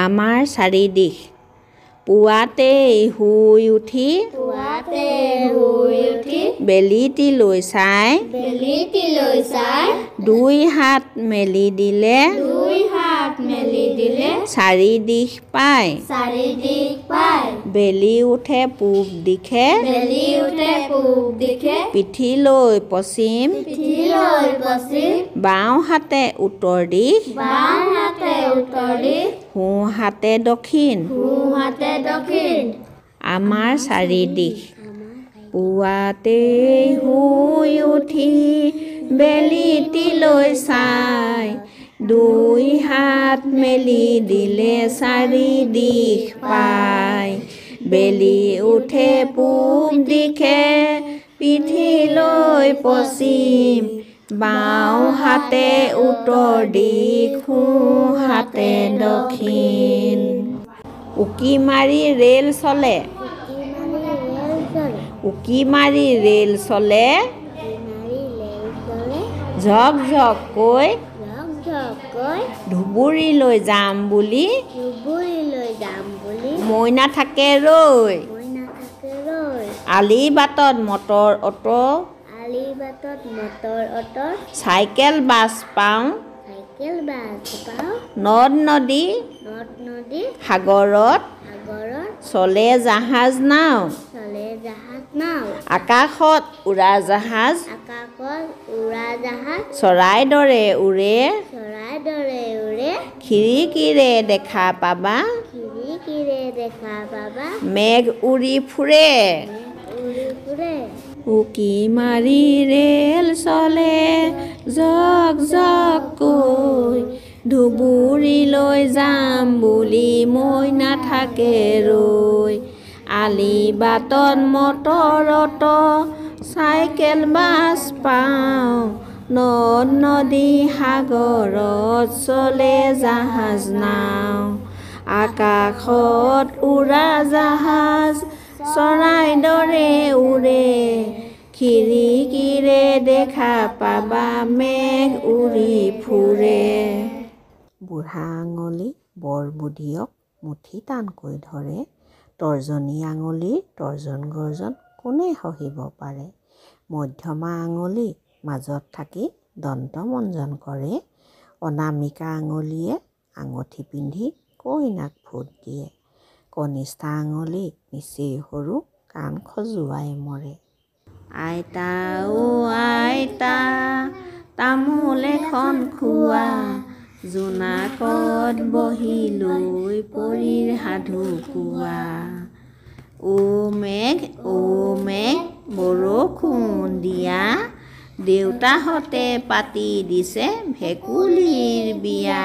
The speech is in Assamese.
আমাৰ চাৰিদিশ পুৱাতেই শুই উঠি বেলিটিলৈ চাই দুই হাত মেলি দিলে চাৰিদিশ পায় বেলি উঠে পূব দিশে পিঠিলৈ পশ্চিম বাওঁ হাতে উত্তৰ দিশ সোঁ হাতে দক্ষিণ আমাৰ চাৰিদিশ পুৱাতেই শুই উঠি বেলিটিলৈ চাই দুই হাত মেলি দিলে চাৰিদিশ পায় বেলি উঠে পূব দিশে পিঠিলৈ পশ্চিম বাওঁ হাতে উত্তৰ দিশ সোঁ হাতে দক্ষিণ উকি মাৰি ৰেল চলে ঝক ঝককৈ ধুবুৰীলৈ যাম বুলি মইনা থাকে ৰৈ আলি বাটত মটৰ অটো চাইকেল বাছ পাওঁ নদ নদী সাগৰত চলে জাহাজ নাও আকাশত উৰা জাহাজ চৰাই দৰে উৰে খিৰিকীৰে দেখা পাবা মেঘ উৰি ফুৰে উকি মাৰি ৰেল চলে জক জককৈ ধুবুৰীলৈ যাম বুলি মইনা থাকে ৰৈ আলি বাটত মটৰ অটো চাইকেল বাছ পাওঁ নদ নদী সাগৰত চলে জাহাজ নাও আকাশত উৰা জাহাজ চৰাই দৰে উৰে খিৰিকীৰে দেখা পাবা মেঘ উৰি ফুৰে বুঢ়া আঙুলি বৰ বুধিয়ক মুঠি টানকৈ ধৰে তৰ্জনী আঙুলিৰ তৰ্জন গৰ্জন কোনে সহিব পাৰে মধ্যমা আঙুলি মাজত থাকি দন্তমঞ্জন কৰে অনামিকা আঙুলিয়ে আঙুঠি পিন্ধি কইনাক ফোট দিয়ে কনিষ্ঠা আঙুলি নিচেই সৰু কাণ খজুৱাই মৰে আইতা অ আইতা তামোল এখন খোৱা জোনাকত বহি লৈ পৰীৰ সাধু কোৱা অ মেঘ বৰষুণ দিয়া দেউতাহঁতে পাতি দিছে ভেকুলীৰ বিয়া।